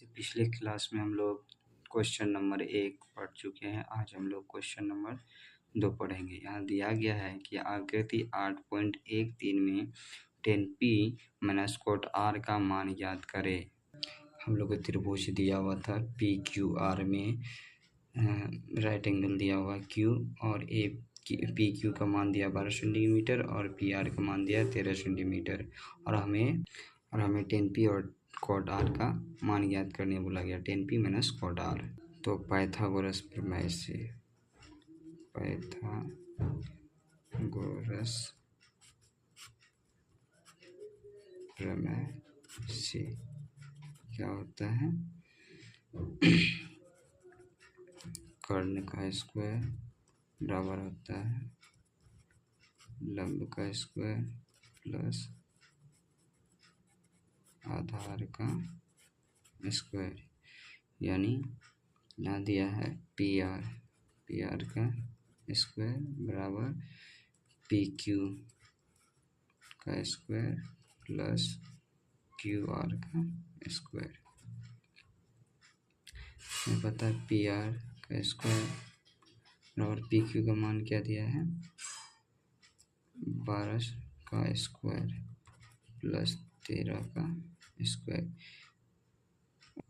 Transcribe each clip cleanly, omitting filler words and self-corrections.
इससे पिछले क्लास में हम लोग क्वेश्चन नंबर 1 पढ़ चुके हैं। आज हम लोग क्वेश्चन नंबर 2 पढ़ेंगे। यहाँ दिया गया है कि आकृति 8.13 में 10p माइनस कोट r का मान ज्ञात करें। हम लोग को त्रिभुज दिया हुआ था पी क्यू आर में राइट एंगल दिया हुआ Q और पी क्यू का मान दिया 12 सेंटीमीटर और पी आर का मान दिया 13 सेंटीमीटर और हमें 10p और कॉट आर का मान ज्ञात करने बोला गया 10p माइनस कॉट आर। तो पाइथागोरस प्रमेय से क्या होता है, कर्ण का स्क्वायर बराबर होता है लंब का स्क्वायर प्लस आधार का स्क्वायर, यानी यहाँ दिया है पी आर का स्क्वायर बराबर पी क्यू का स्क्वायर प्लस क्यू आर का स्क्वायर। हमें पता है पी आर का स्क्वायर और पी क्यू का मान क्या दिया है 12 का स्क्वायर प्लस 13 का स्क्वायर।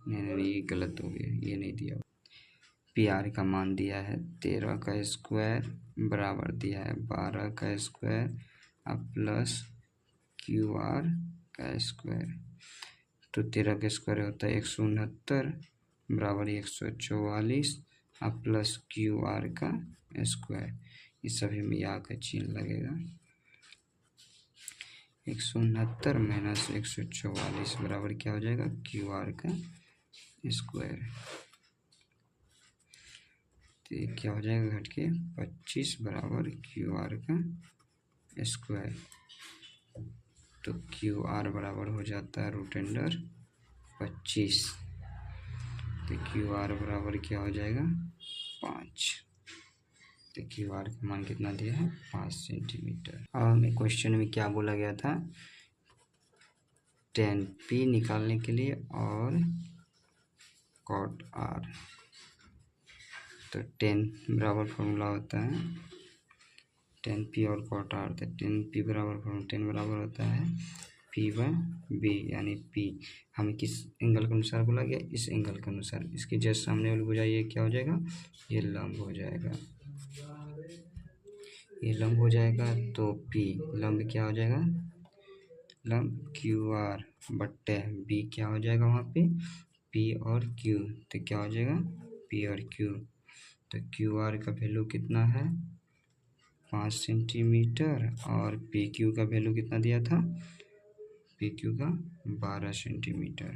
नहीं, ये गलत हो गया, ये नहीं दिया। पी आर का मान दिया है 13 का स्क्वायर बराबर दिया है 12 का स्क्वायर अब प्लस क्यू आर का स्क्वायर। तो 13 का स्क्वायर होता है 169 बराबर 144 अब प्लस क्यू आर का स्क्वायर। इस सभी में यहाँ का चिन्ह लगेगा। 169 माइनस 144 बराबर क्या हो जाएगा क्यू आर का स्क्वायर। तो ये क्या हो जाएगा घट के 25 बराबर क्यू आर का स्क्वायर। तो क्यू आर बराबर हो जाता है √25। तो क्यू आर बराबर क्या हो जाएगा 5। तो क्यू आर का मान कितना दिया है 5 सेंटीमीटर। अब हमें क्वेश्चन में क्या बोला गया था 10p निकालने के लिए और कॉट आर। तो 10 बराबर फॉर्मूला होता है 10p और कॉट आर। तो 10p बराबर 10 बराबर होता है p/b, यानी p हमें किस एंगल के अनुसार बोला गया इस एंगल के अनुसार। इसके जस्ट सामने वाली भुजा ये क्या हो जाएगा ये लंब हो जाएगा, ये लंब हो जाएगा। तो p लंब क्या हो जाएगा लंब क्यू आर बट्टे b क्या हो जाएगा वहाँ पे p और q। तो क्या हो जाएगा p और q। तो क्यू आर का वैल्यू कितना है 5 सेंटीमीटर और पी क्यू का वैल्यू कितना दिया था पी क्यू का 12 सेंटीमीटर।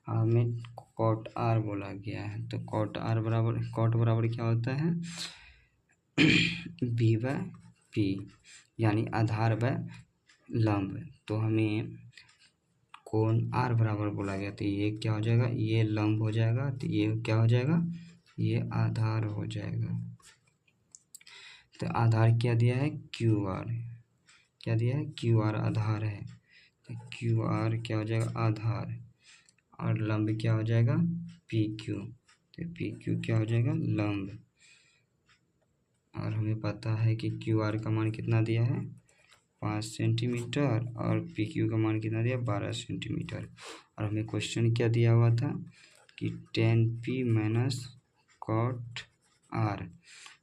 हमें कॉट आर बोला गया है। तो कॉट बराबर क्या होता है b/p, यानी आधार व लंब। तो हमें कोण r बराबर बोला गया। तो ये क्या हो जाएगा ये लंब हो जाएगा, तो ये क्या हो जाएगा ये आधार हो जाएगा। तो आधार क्या दिया है क्यू आर, क्या दिया है क्यू आर आधार है। तो क्यू आर क्या हो जाएगा आधार और लंब क्या हो जाएगा पी क्यू। तो पी क्यू क्या हो जाएगा लंब। और हमें पता है कि क्यू आर का मान कितना दिया है 5 सेंटीमीटर और पी क्यू का मान कितना दिया 12 सेंटीमीटर। और हमें क्वेश्चन क्या दिया हुआ था कि 10p माइनस कॉट आर।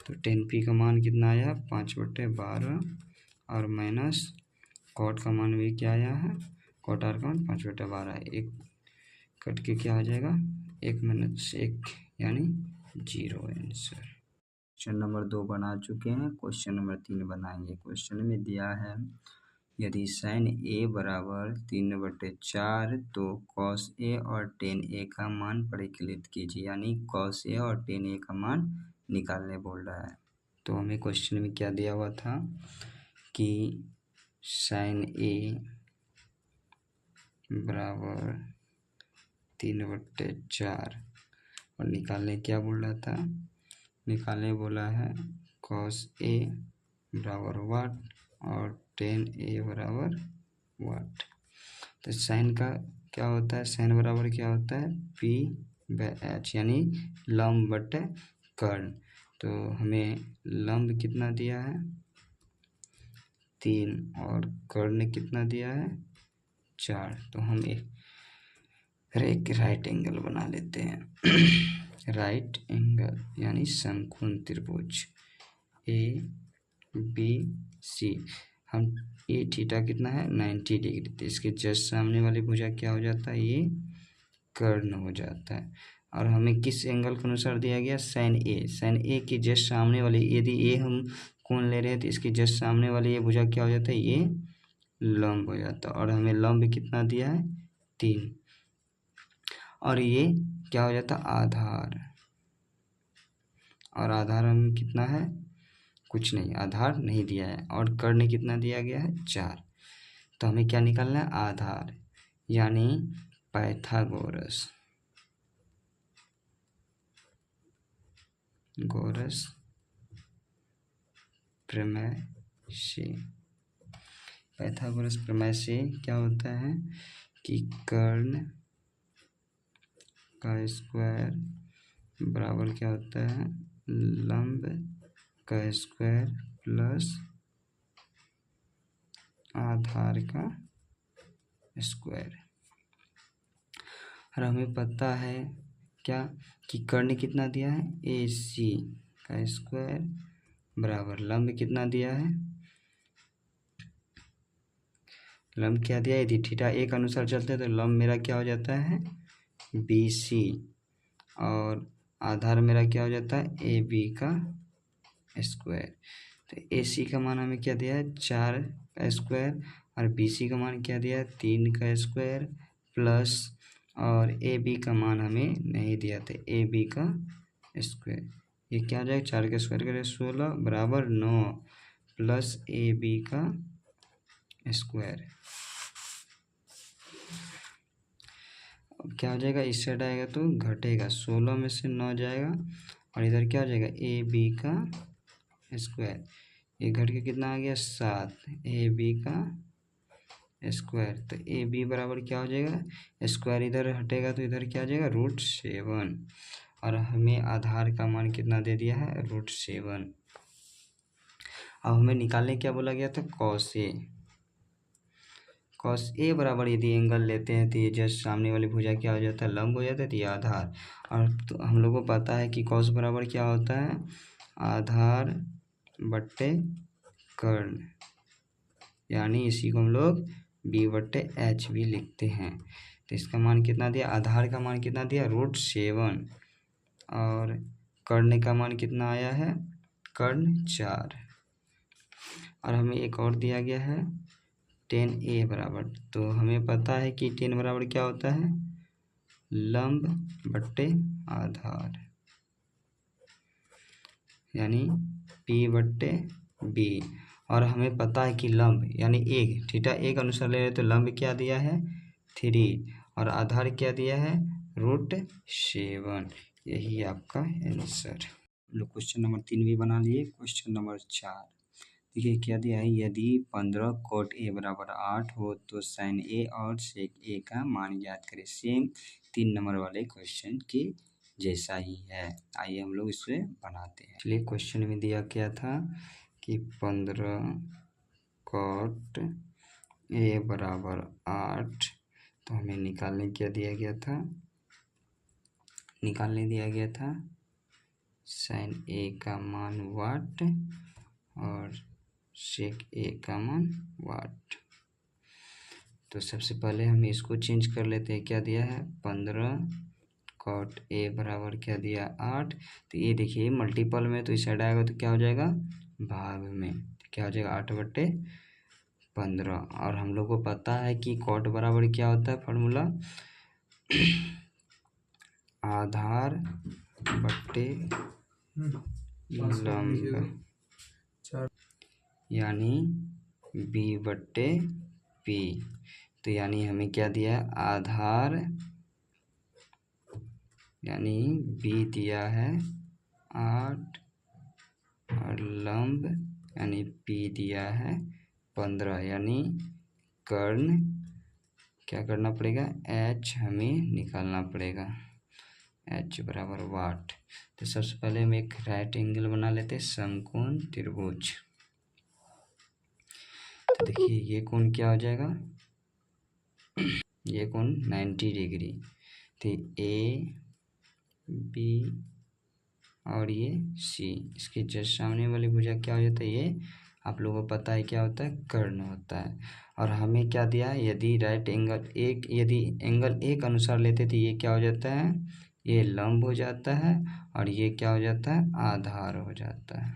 तो 10p का मान कितना आया 5/12 और माइनस कॉट का मान भी क्या आया है कॉट आर का मान 5/12 है। एक कट के क्या हो जाएगा 1-1 यानी 0 आंसर। क्वेश्चन नंबर 2 बना चुके हैं, क्वेश्चन नंबर 3 बनाएंगे। क्वेश्चन में दिया है यदि sin a बराबर 3/4 तो cos a और tan a का मान परिकलित कीजिए, यानी cos a और tan a का मान निकालने बोल रहा है। तो हमें क्वेश्चन में क्या दिया हुआ था कि sin a बराबर 3/4 और निकालने क्या बोल रहा था निकालने बोला है cos a बराबर वाट और tan a बराबर वाट। तो साइन का क्या होता है, साइन बराबर क्या होता है, पी बाय एच, यानी लंब बटे कर्ण। तो हमें लंब कितना दिया है 3 और कर्ण कितना दिया है 4। तो हम एक राइट एंगल बना लेते हैं राइट एंगल यानी समकोण त्रिभुज ए बी सी। हम ये थीटा कितना है 90 डिग्री, तो इसके जस्ट सामने वाली भुजा क्या हो जाता है, ये कर्ण हो जाता है। और हमें किस एंगल के अनुसार दिया गया, साइन ए। साइन ए की जस्ट सामने वाली, यदि ए हम कोण ले रहे हैं तो इसकी जस्ट सामने वाली ये भुजा क्या हो जाता है, ये लंब हो जाता है। और हमें लंब कितना दिया है 3, और ये क्या हो जाता है आधार। और आधार हमें कितना है, कुछ नहीं, आधार नहीं दिया है। और कर्ण कितना दिया गया है 4। तो हमें क्या निकालना है, आधार, यानी पाइथागोरस प्रमेय से। पाइथागोरस प्रमेय से क्या होता है कि कर्ण का स्क्वायर बराबर क्या होता है, लंब का स्क्वायर प्लस आधार का स्क्वायर। और हमें पता है क्या कि कर्ण कितना दिया है, ए सी का स्क्वायर बराबर लंब कितना दिया है, लंब क्या दिया है, यदि थीटा एक अनुसार चलते हैं तो लंब मेरा क्या हो जाता है बी सी, और आधार मेरा क्या हो जाता है ए बी का स्क्वायर। तो ए सी का मान हमें क्या दिया है 4 का स्क्वायर, और बी सी का मान क्या दिया है 3 का स्क्वायर प्लस, और ए बी का मान हमें नहीं दिया था, ए बी का स्क्वायर। ये क्या हो जाएगा, 4 का स्क्वायर करें 16 बराबर 9 प्लस ए बी का स्क्वायर। अब क्या हो जाएगा, इस साइड आएगा तो घटेगा, 16 में से 9 जाएगा, और इधर क्या हो जाएगा ए बी का स्क्वायर। ये घट के कितना आ गया 7, ए बी का स्क्वायर। तो ए बी बराबर क्या हो जाएगा, स्क्वायर इधर हटेगा तो इधर क्या आ जाएगा √7, और हमें आधार का मान कितना दे दिया है √7। अब हमें निकालने क्या बोला गया था, कॉस ए। कॉस ए बराबर यदि एंगल लेते हैं तो ये जस्ट सामने वाली भुजा क्या हो जाता है, लंब हो जाता है, तो ये आधार। और तो हम लोग को पता है कि कॉस बराबर क्या होता है, आधार बट्टे कर्ण, यानी इसी को हम लोग बी बट्टे एच भी लिखते हैं। तो इसका मान कितना दिया, आधार का मान कितना दिया √7, और कर्ण का मान कितना आया है, कर्ण 4। और हमें एक और दिया गया है tan ए बराबर, तो हमें पता है कि tan बराबर क्या होता है, लंब बट्टे आधार, यानी P बट्टे B। और हमें पता है कि लंब यानी एक, थीटा एक अनुसार ले रहे तो लंब क्या दिया है 3, और आधार क्या दिया है √7। यही आपका आंसर। हम लोग क्वेश्चन नंबर 3 भी बना लिए। क्वेश्चन नंबर 4 देखिए क्या दिया है, यदि 15 cot A बराबर 8 हो तो sin A और sec A का मान ज्ञात करें। सेम 3 नंबर वाले क्वेश्चन के जैसा ही है, आइए हम लोग इसे बनाते हैं। चलिए क्वेश्चन में दिया क्या था कि 15 cot A बराबर 8, तो हमें निकालने क्या दिया गया था, निकालने दिया गया था sin A का मान वाट और sec A का मान वाट। तो सबसे पहले हम इसको चेंज कर लेते हैं, क्या दिया है 15 cot A बराबर क्या दिया 8। तो ये देखिए मल्टीपल में तो इस साइड आएगा तो क्या हो जाएगा भाग में, तो क्या हो जाएगा 8/15। और हम लोग को पता है कि cot बराबर क्या होता है फॉर्मूला, आधार बट्टे लंब, यानी B बट्टे P। तो यानी हमें क्या दिया है आधार, यानी B दिया है 8, और लंब यानी P दिया है 15, यानी कर्ण क्या करना पड़ेगा, एच हमें निकालना पड़ेगा, एच बराबर वाट। तो सबसे पहले हम एक राइट एंगल बना लेते हैं, समकोण त्रिभुज। तो देखिए ये कोण क्या हो जाएगा, ये कोण 90 डिग्री। तो ए बी और ये सी, इसके जस्ट सामने वाली भुजा क्या हो जाता है, ये आप लोगों को पता है क्या होता है, कर्ण होता है। और हमें क्या दिया है, यदि राइट एंगल एक, यदि एंगल एक अनुसार लेते तो ये क्या हो जाता है, ये लंब हो जाता है, और ये क्या हो जाता है, आधार हो जाता है।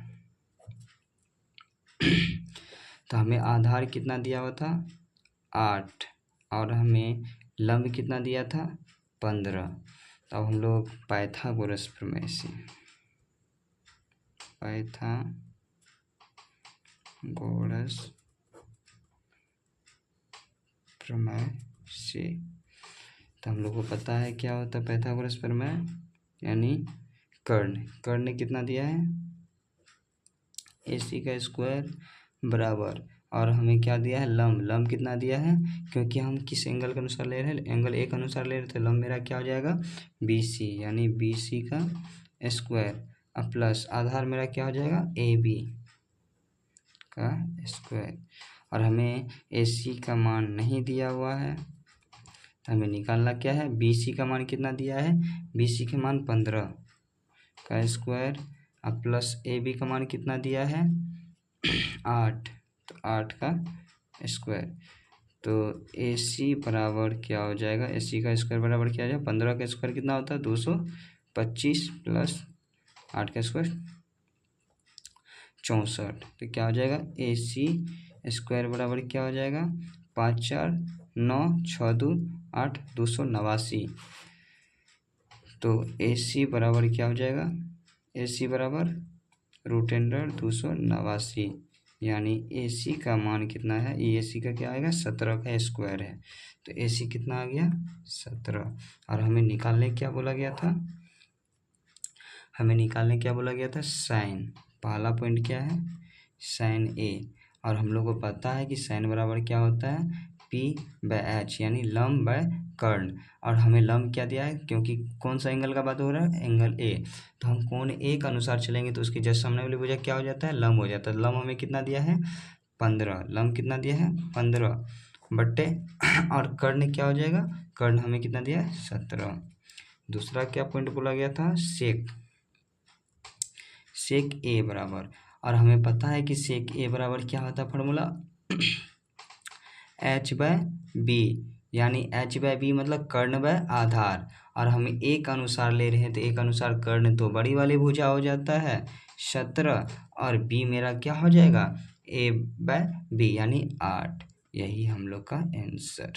तो हमें आधार कितना दिया हुआ था, 8, और हमें लंब कितना दिया था, 15। तो अब हम लोग पाइथागोरस प्रमेय से, पाइथागोरस प्रमेय से, तो हम लोग को पता है क्या होता है पाइथागोरस प्रमेय, यानी कर्ण कितना दिया है, AC का स्क्वायर बराबर, और हमें क्या दिया है, लंब कितना दिया है, क्योंकि हम किस एंगल के अनुसार ले रहे हैं, एंगल एक अनुसार ले रहे थे, लंब मेरा क्या हो जाएगा, BC, यानी BC का स्क्वायर, अब प्लस आधार मेरा क्या हो जाएगा, AB का स्क्वायर। और हमें AC का मान नहीं दिया हुआ है, तो हमें निकालना क्या है, BC का मान कितना दिया है, BC के मान 15 का स्क्वायर, अब प्लस AB का मान कितना दिया है, 8, तो 8 का स्क्वायर। तो AC बराबर क्या हो जाएगा, AC का स्क्वायर बराबर क्या हो जाएगा, 15 का स्क्वायर कितना होता है, 225 प्लस 8 का स्क्वायर 64। तो क्या हो जाएगा, AC स्क्वायर बराबर क्या हो जाएगा, 5 4 9 6 2 8 289। तो AC बराबर क्या हो जाएगा, AC बराबर √289, यानी AC का मान कितना है, ये AC का क्या आएगा, 17 का स्क्वायर है। तो AC कितना आ गया, 17। और हमें निकालने क्या बोला गया था, साइन। पहला पॉइंट क्या है, साइन A, और हम लोग को पता है कि साइन बराबर क्या होता है, P/H, यानी लंब बाय कर्ण। और हमें लंब क्या दिया है, क्योंकि कौन सा एंगल का बात हो रहा है, एंगल A, तो हम कोण A के अनुसार चलेंगे तो उसके जस्ट सामने वाली भुजा क्या हो जाता है, लंब हो जाता है। लंब हमें कितना दिया है, 15, लंब कितना दिया है, 15 बट्टे, और कर्ण क्या हो जाएगा, कर्ण हमें कितना दिया है, 17। दूसरा क्या पॉइंट बोला गया था, सेक A बराबर, और हमें पता है कि सेक A बराबर क्या होता है फॉर्मूला, H/B, यानी H/B मतलब कर्ण बाय आधार, और हम एक अनुसार ले रहे हैं तो एक अनुसार कर्ण तो बड़ी वाली भुजा हो जाता है 17, और B मेरा क्या हो जाएगा, A/B, यानी 8। यही हम लोग का आंसर।